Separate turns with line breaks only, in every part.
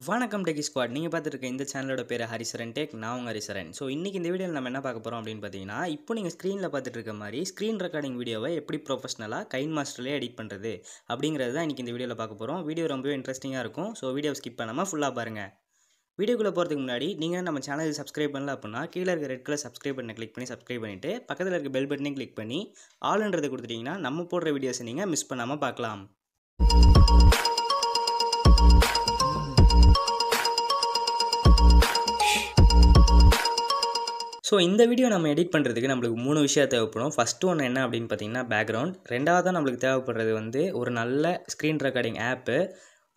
வணக்கம் techie squad. நீங்கள் பார்த்துட்டு இருக்க இந்த சேனலோட பேர் ஹரிசரன் டெக். நான் உங்கள் ஹரிசரன். ஸோ இன்றைக்கி இந்த வீடியோவில் நம்ம என்ன பார்க்க போகிறோம் அப்படின்னு பார்த்தீங்கன்னா, இப்போ நீங்கள் ஸ்க்ரீனில் பார்த்துட்டு இருக்க மாதிரி ஸ்க்ரீன் ரெக்கார்டிங் வீடியோவை எப்படி ப்ரொஃபஷனலாக கைன்மாஸ்டர்லேயே எடிட் பண்ணுறது அப்படிங்கிறது தான் இன்றைக்கி இந்த வீடியோவில் பார்க்க போகிறோம். வீடியோ ரொம்பவே இன்ட்ரெஸ்டிங்காக இருக்கும். ஸோ வீடியோ ஸ்கிப் பண்ணாமல் ஃபுல்லாக பாருங்கள். வீடியோக்குள்ளே போகிறதுக்கு முன்னாடி நீங்கள் நம்ம சேனல் சப்ஸ்கிரைப் பண்ணல அப்படின்னா கீழே இருக்க ரெட் கலர் சப்ஸ்கிரைப் பட்டனை கிளிக் பண்ணி சப்ஸ்கிரைப் பண்ணிவிட்டு பக்கத்தில் இருக்க பெல் பட்டனையும் கிளிக் பண்ணி ஆல்ன்றதை கொடுத்துட்டிங்கன்னா நம்ம போடுற வீடியோஸை நீங்கள் மிஸ் பண்ணாமல் பார்க்கலாம். ஸோ இந்த வீடியோ நம்ம எடிட் பண்ணுறதுக்கு நம்மளுக்கு 3 விஷயம் தேவைப்படும். ஃபஸ்ட்டு ஒன்று என்ன அப்படின்னு பார்த்தீங்கன்னா பேக்ரவுண்ட். ரெண்டாவதாக நம்மளுக்கு தேவைப்படுறது ஒரு நல்ல ஸ்க்ரீன் ரெக்கார்டிங் ஆப்பு.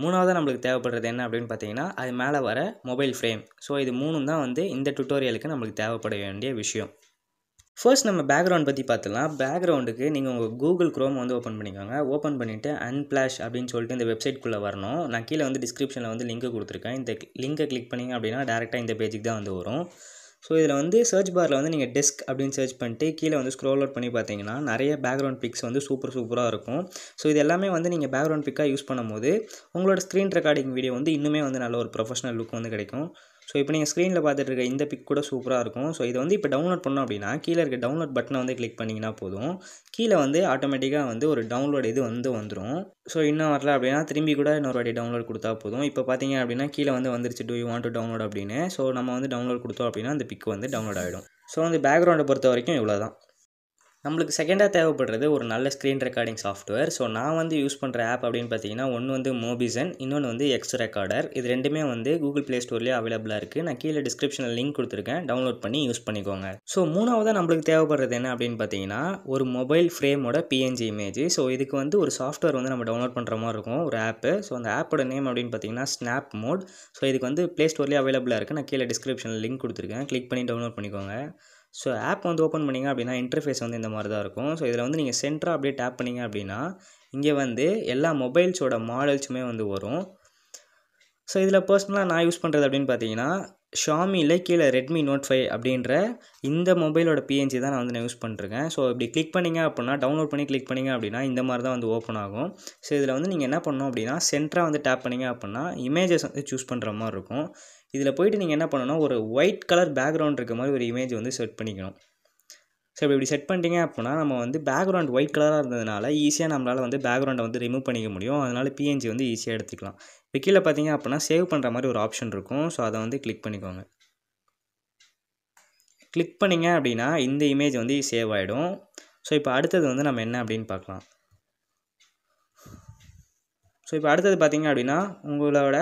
மூணாவதாக நம்மளுக்கு தேவைப்படுறது என்ன அப்படின்னு பார்த்தீங்கன்னா அது மேலே வர மொபைல் ஃப்ரேம். ஸோ இது 3ம் தான் இந்த டுட்டோரியலுக்கு நம்மளுக்கு தேவைப்பட வேண்டிய விஷயம். ஃபர்ஸ்ட் நம்ம பேக்ரவுண்ட் பற்றி பார்த்துலாம். பேக்ரவுண்டுக்கு நீங்கள் உங்கள் கூகுள் க்ரோம் ஓப்பன் பண்ணிக்கோங்க. ஓப்பன் பண்ணிவிட்டு Unsplash அப்படின்னு சொல்லிட்டு இந்த வெப்சைட்குள்ளே வரணும். நான் கீழே டிஸ்கிரிப்ஷனில் லிங்க் கொடுத்துருக்கேன். இந்த லிங்கை கிளிக் பண்ணிங்க அப்படின்னா டேரெக்டாக இந்த பேஜுக்கு தான் வரும். ஸோ இதில் சர்ச் பாரில் நீங்கள் டெஸ்க் அப்படின்னு சர்ச் பண்ணிட்டு கீழே ஸ்க்ரோல் அவுட் பண்ணி பார்த்தீங்கன்னா நிறைய பேக்ரவுண்ட் பிக்ஸ் சூப்பராக இருக்கும். ஸோ இது எல்லாமே நீங்கள் பேக்ரவுண்ட் பிக்காக யூஸ் பண்ணும்போது உங்களோட ஸ்க்ரீன் ரெக்கார்டிங் வீடியோ இன்னுமே நல்ல ஒரு ப்ரொஃபஷனல் லுக் கிடைக்கும். ஸோ இப்போ நீங்கள் ஸ்க்ரீனில் பார்த்துட்டு இருக்க இந்த பிக் கூட சூப்பராக இருக்கும். ஸோ இதை இப்போ டவுன்லோட் பண்ணோம் அப்படின்னா கீழே இருக்க டவுன்லோட் பட்டனை கிளிக் பண்ணிங்கன்னா போதும். கீழே ஆட்டோமேட்டிக்காக ஒரு டவுன்லோட் இது வந்துடும். ஸோ இன்னும் வரல அப்படின்னா திரும்பி கூட இன்னொரு வாட்டி டவுன்லோட் கொடுத்தா போதும். இப்போ பார்த்தீங்க அப்படின்னா கீழே வந்துருச்சு do you want to download அப்படின்னு. ஸோ நம்ம டவுன்லோட் கொடுத்தோம் அப்படின்னா அந்த பிக் டவுன்லோட் ஆகிடும். ஸோ பேக்ரவுண்டை பொறுத்த வரைக்கும் இவ்வளோ தான். நம்மளுக்கு செகண்டாக தேவைப்படுறது ஒரு நல்ல ஸ்க்ரீன் ரெக்கார்டிங் சாஃப்ட்வேர். ஸோ நான் யூஸ் பண்ணுற ஆப் அப்படின்னு பார்த்தீங்கன்னா ஒன்று மோபிசன், இன்னொன்று எக்ஸ் ரெக்கார்டர். இது ரெண்டுமே கூகுள் ப்ளே ஸ்டோர்லேயே அவைலபிளாக இருக்குது. நான் கீழே டிஸ்கிரிப்ஷனில் லிங்க் கொடுத்துருக்கேன். டவுன்லோட் பண்ணி யூஸ் பண்ணிக்கோங்க. ஸோ மூணாவதாக நம்மளுக்கு தேவைப்படுறது என்ன அப்படின்னு பார்த்தீங்கன்னா ஒரு மொபைல் ஃப்ரேமோட பிஎன்ஜி இமேஜ். ஸோ இதுக்கு ஒரு சாஃப்ட்வேர் நம்ம டவுன்லோட் பண்ணுற மாதிரி இருக்கும், ஒரு ஆப்பு. ஸோ அந்த ஆப்போட நேம் அப்படின்னு பார்த்தீங்கன்னா ஸ்னாப் மோட். ஸோ இதுக்கு ப்ளே ஸ்டோர்லேயே அவைலபிளாக இருக்குது. நான் கீழே டிஸ்கிரிப்ஷனில் லிங்க் கொடுத்துருக்கேன். கிளிக் பண்ணி டவுன்லோட் பண்ணிக்கோங்க. ஸோ ஆப் ஓப்பன் பண்ணிங்க அப்படின்னா இன்டர்ஃபேஸ் இந்த மாதிரி தான் இருக்கும். ஸோ இதில் நீங்கள் சென்டராக அப்படியே டேப் பண்ணிங்க அப்படின்னா இங்கே எல்லா மொபைல்ஸோட மாடல்ஸுமே வரும். ஸோ இதில் பர்சனலாக நான் யூஸ் பண்ணுறது அப்படின்னு பார்த்தீங்கன்னா ஷாமியில் கீழே ரெட்மி நோட் 5 அப்படின்ற இந்த மொபைலோட பிஎன்ஜி தான் நான் யூஸ் பண்ணிருக்கேன். ஸோ இப்படி கிளிக் பண்ணிங்க அப்படின்னா டவுன்லோட் பண்ணி கிளிக் பண்ணிங்க அப்படின்னா இந்த மாதிரி தான் ஓப்பன் ஆகும். ஸோ இதில் நீங்கள் என்ன பண்ணணும் அப்படின்னா சென்டராக டேப் பண்ணிங்க அப்படின்னா இமேஜஸ் சூஸ் பண்ணுற மாதிரி இருக்கும். இதில் போய்ட்டு நீங்கள் என்ன பண்ணணும், ஒரு ஒயிட் கலர் பேக்ரவுண்ட் இருக்க மாதிரி ஒரு இமேஜ் செட் பண்ணிக்கணும். ஸோ இப்படி செட் பண்ணிட்டீங்க அப்படின்னா நம்ம பேக்ரவுண்ட் ஒயிட் கலராக இருந்ததுனால ஈஸியாக நம்மளால் பேக்ரவுண்டை ரிமூவ் பண்ணிக்க முடியும். அதனால் பிஎன்ஜி ஈஸியாக எடுத்துக்கலாம். இப்போ கீழே பார்த்தீங்க அப்படின்னா சேவ் பண்ணுற மாதிரி ஒரு ஆப்ஷன் இருக்கும். ஸோ அதை கிளிக் பண்ணிக்கோங்க. கிளிக் பண்ணிங்க அப்படின்னா இந்த இமேஜ் சேவ் ஆகிடும். ஸோ இப்போ அடுத்தது நம்ம என்ன அப்படின்னு பார்க்கலாம். ஸோ இப்போ அடுத்தது பார்த்தீங்க அப்படின்னா உங்களோட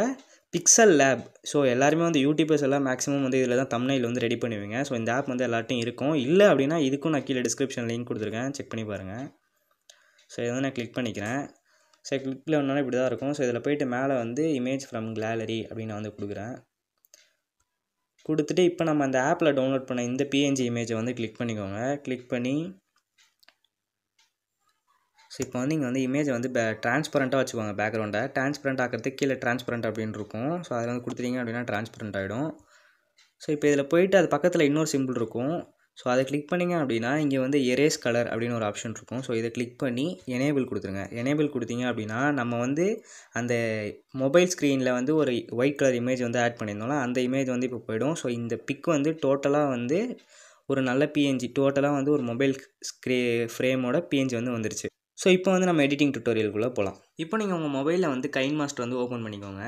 பிக்சல் லேப். ஸோ எல்லாருமே யூடியூபர்ஸ் எல்லாம் மேக்ஸிமம் இதில் தான் தம்ப்நெயில் ரெடி பண்ணுவீங்க. ஸோ இந்த ஆப் எல்லார்ட்டையும் இருக்கும். இல்லை அப்படின்னா இதுக்கும் நான் கீழே டிஸ்கிரிப்ஷன் லிங்க் கொடுத்துருக்கேன், செக் பண்ணி பாருங்கள். ஸோ இதை நான் கிளிக் பண்ணிக்கிறேன். ஸோ கிளிக்கில் ஒன்றாலும் இப்படி தான் இருக்கும். ஸோ இதில் போய்ட்டு மேலே இமேஜ் ஃப்ரம் கேலரி அப்படின்னு நான் கொடுக்குறேன். கொடுத்துட்டு இப்போ நம்ம அந்த ஆப்பில் டவுன்லோட் பண்ண இந்த பிஎன்ஜி இமேஜை கிளிக் பண்ணிக்கோங்க. கிளிக் பண்ணி ஸோ இப்போ நீங்கள் இமேஜை ட்ரான்ஸ்பரண்ட்டாக வச்சுக்கோங்க. பேக்ரவுண்டை ட்ரான்ஸ்பரண்ட் ஆக்கிறதுக்கு கீழே ட்ரான்ஸ்பரண்ட் அப்படின்னு இருக்கும். ஸோ அதில் கொடுத்துட்டீங்க அப்படின்னா ட்ரான்ஸ்பரண்ட் ஆகிடும். ஸோ இப்போ இதில் போய்ட்டு அது பக்கத்தில் இன்னொரு சிம்பிள் இருக்கும். ஸோ அதை கிளிக் பண்ணிங்க அப்படின்னா இங்கே எரேஸ் கலர் அப்படின்னு ஒரு ஆப்ஷன் இருக்கும். ஸோ இதை கிளிக் பண்ணி எனேபிள் கொடுத்துருங்க. எனேபிள் கொடுத்தீங்க அப்படின்னா நம்ம அந்த மொபைல் ஸ்க்ரீனில் ஒரு ஒயிட் கலர் இமேஜ் ஆட் பண்ணியிருந்தோம்னா அந்த இமேஜ் இப்போ போயிடும். ஸோ இந்த பிக் டோட்டலாக ஒரு நல்ல பிஎன்ஜி, டோட்டலாக ஒரு மொபைல் ஃப்ரேமோட பிஎன்ஜி வந்துருச்சு. ஸோ இப்போ நம்ம எடிட்டிங் டுட்டோரியலுக்குள்ளே போகலாம். இப்போ நீங்கள் உங்கள் மொபைலில் கைன்மாஸ்டர் ஓப்பன் பண்ணிக்கோங்க.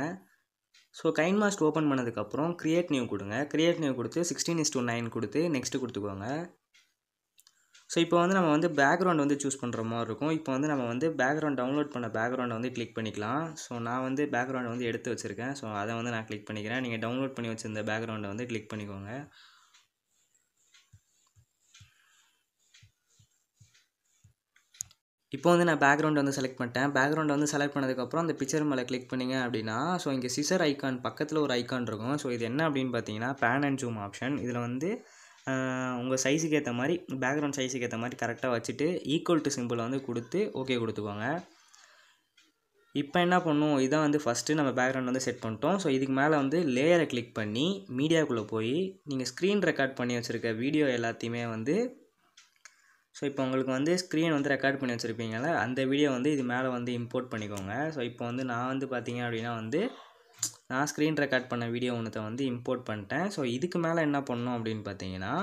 ஸோ கைன்மாஸ்டர் ஓப்பன் பண்ணதுக்கப்புறம் கிரியேட் நியூ கொடுங்க. கிரியேட் நியூ கொடுத்து 16:9 கொடுத்து நெக்ஸ்ட்டு கொடுத்துக்கோங்க. ஸோ இப்போ நம்ம பேக்ரவுண்ட் சூஸ் பண்ணுற மாதிரி இருக்கும். இப்போ நம்ம பேக்ரவுண்ட் டவுன்லோட் பண்ண பேக்ரவுண்டை கிளிக் பண்ணிக்கலாம். ஸோ நான் பேக்ரவுண்டை எடுத்து வச்சுருக்கேன். ஸோ அதை நான் கிளிக் பண்ணிக்கிறேன். நீங்கள் டவுன்லோட் பண்ணி வச்சுருந்த பேக்ரவுண்டை கிளிக் பண்ணிக்கோங்க. இப்போ நான் பேக்ரவுண்ட் செலக்ட் பண்ணிட்டேன். பேக்ரவுண்ட் செலக்ட் பண்ணதுக்கப்புறம் அந்த பிக்சர் மேலே கிளிக் பண்ணிங்க அப்படின்னா ஸோ இங்கே சிசர் ஐக்கான் பக்கத்தில் ஒரு ஐக்கான் இருக்கும். ஸோ இது என்ன அப்படின்னு பார்த்தீங்கன்னா பேன் அண்ட் ஜூம் ஆப்ஷன். இதில் உங்கள் சைஸுக்கு ஏற்ற மாதிரி பேக்ரவுண்ட் சைஸுக்கு ஏற்ற மாதிரி கரெக்டாக வச்சுட்டு ஈக்குவல் டு சிம்பிளை கொடுத்து ஓகே கொடுத்துக்கோங்க. இப்போ என்ன பண்ணும், இதான் ஃபஸ்ட்டு நம்ம பேக்ரவுண்ட் செட் பண்ணிட்டோம். ஸோ இதுக்கு மேலே லேயரை கிளிக் பண்ணி மீடியாக்குள்ளே போய் நீங்கள் ஸ்க்ரீன் ரெக்கார்ட் பண்ணி வச்சுருக்க வீடியோ எல்லாத்தையுமே ஸோ இப்போ உங்களுக்கு ஸ்க்ரீன் ரெக்கார்ட் பண்ணி வச்சுருப்பீங்கள அந்த வீடியோ இது மேலே இம்போர்ட் பண்ணிக்கோங்க. ஸோ இப்போ நான் பார்த்தீங்க அப்படின்னா நான் ஸ்க்ரீன் ரெக்கார்ட் பண்ண வீடியோ ஒன்றத்தை வந்து இம்போர்ட் பண்ணிட்டேன். ஸோ இதுக்கு மேலே என்ன பண்ணணும் அப்படின்னு பார்த்தீங்கன்னா,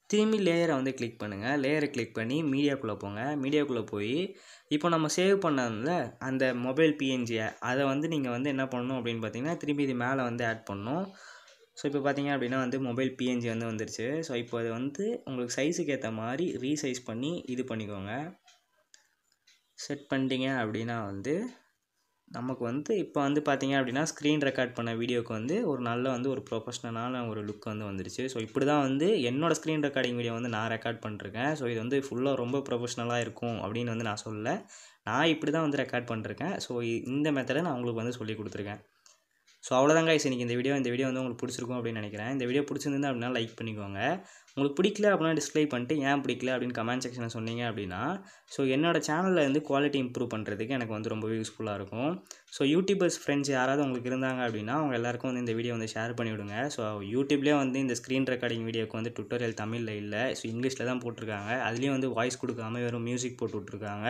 திரும்பி லேயரை வந்து கிளிக் பண்ணுங்கள். லேயரை கிளிக் பண்ணி மீடியாக்குள்ளே போங்க. மீடியாக்குள்ளே போய் இப்போ நம்ம சேவ் பண்ணோம்ல அந்த மொபைல் பிஎன்ஜியை, அதை வந்து நீங்கள் வந்து என்ன பண்ணணும் அப்படின்னு பார்த்தீங்கன்னா, திரும்பி இது மேலே வந்து ஆட் பண்ணணும். ஸோ இப்போ பார்த்தீங்க அப்படின்னா வந்து மொபைல் பிஎன்ஜி வந்து வந்துருச்சு. ஸோ இப்போ அது வந்து உங்களுக்கு சைஸுக்கு ஏற்ற மாதிரி ரீசைஸ் பண்ணி இது பண்ணிக்கோங்க. செட் பண்ணிட்டீங்க அப்படின்னா வந்து நமக்கு வந்து இப்போ வந்து பார்த்தீங்க அப்படின்னா ஸ்க்ரீன் ரெக்கார்ட் பண்ண வீடியோக்கு வந்து ஒரு நல்ல வந்து ஒரு ப்ரொஃபஷ்னலான ஒரு லுக் வந்து வந்துருச்சு. ஸோ இப்படி தான் வந்து என்னோடய ஸ்க்ரீன் ரெக்கார்டிங் வீடியோ வந்து நான் ரெக்கார்ட் பண்ணிருக்கேன். ஸோ இது வந்து ஃபுல்லாக ரொம்ப ப்ரொஃபஷ்னலாக இருக்கும் அப்படின்னு வந்து நான் சொல்லலை. நான் இப்படி தான் வந்து ரெக்கார்ட் பண்ணிருக்கேன். ஸோ இந்த மெத்தடை நான் உங்களுக்கு வந்து சொல்லி கொடுத்துருக்கேன். ஸோ அவ்வளோதாங்க guys இன்றைக்கி இந்த வீடியோ வந்து உங்களுக்கு பிடிச்சிருக்கும் அப்படின்னு நினைக்கிறேன். இந்த வீடியோ பிடிச்சிருந்தா அப்படின்னா லைக் பண்ணிக்கோங்க. உங்களுக்கு பிடிக்கல அப்படின்னா டிஸ்லைக் பண்ணிட்டு ஏன் பிடிக்கல அப்படின்னு கமெண்ட் செக்ஷனில் சொன்னீங்க அப்படின்னா, ஸோ என்னோடய சேனலில் வந்து குவாலிட்டி இம்ப்ரூவ் பண்ணுறதுக்கு எனக்கு வந்து ரொம்பவே யூஸ்ஃபுல்லாக இருக்கும். ஸோ யூடியூபர்ஸ் ஃப்ரெண்ட்ஸ் யாராவது உங்களுக்கு இருந்தாங்க அப்படின்னா அவங்க எல்லாருக்கும் வந்து இந்த வீடியோ வந்து ஷேர் பண்ணிவிடுங்க. ஸோ யூடியூப்லேயே வந்து இந்த ஸ்க்ரீன் ரெக்கார்டிங் வீடியோக்கு வந்து டுட்டோரியல் தமிழில் இல்லை, ஸோ இங்கிலீஷில் தான் போட்டிருக்காங்க. அதுலேயும் வந்து வாய்ஸ் கொடுக்காம வெறும் மியூசிக் போட்டு விட்ருக்காங்க.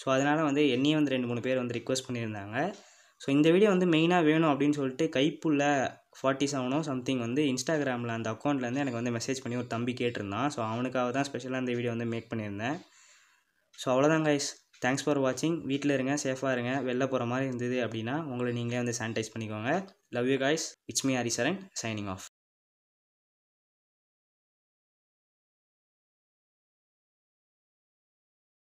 ஸோ அதனால் வந்து என்னையும் வந்து 2-3 பேர் வந்து ரிக்வெஸ்ட் பண்ணியிருந்தாங்க. ஸோ இந்த வீடியோ வந்து மெயினாக வேணும் அப்படின்னு சொல்லிட்டு கைப்புள்ள 47 சம்திங் வந்து இன்ஸ்டாகிராமில் அந்த அக்கௌண்ட்லேருந்து எனக்கு வந்து மெசேஜ் பண்ணி ஒரு தம்பி கேட்டிருந்தான். ஸோ அவனுக்காக தான் ஸ்பெஷலாக இந்த வீடியோ வந்து மேக் பண்ணியிருந்தேன். ஸோ அவ்வளோதான் கைஸ், தேங்க்ஸ் ஃபார் வாட்சிங். வீட்டில் இருங்க, சேஃபாக இருங்க. வெளில போகிற மாதிரி இருந்தது அப்படின்னா உங்களை நீங்களே வந்து சானிடைஸ் பண்ணிக்கோங்க. Love you guys, it's me Haricharan signing off.